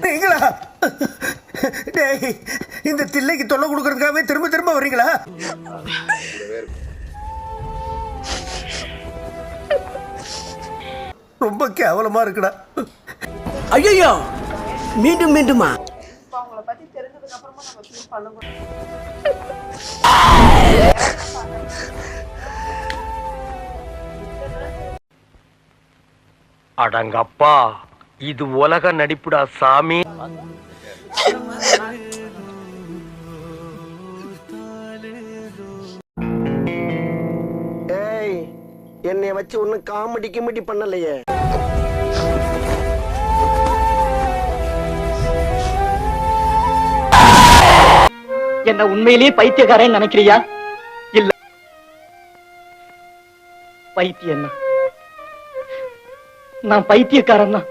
நீங்களா? டேய், இந்த தில்லைக்கு தொல்லை கொடுக்கறதுக்காகவே திரும்ப திரும்ப வர்றீங்களா? ரொம்ப கேவலமா இருக்குடா. ஐயோ, மீண்டும் மீண்டுமா? அவங்கள பத்தி தெரிஞ்சதுக்கு அப்புறமா நம்ம ஃபீல் பண்ணணும். அடங்கப்பா, இது உலக நடிப்புடா சாமி. ஏய், என்னைய வச்சு ஒன்னும் காமெடி கிமெடி பண்ணலையே. என்ன உண்மையிலேயே பைத்தியக்காரன் நினைக்கிறியா? இல்ல, பைத்தியம் நான் பைத்தியக்காரன் தான்.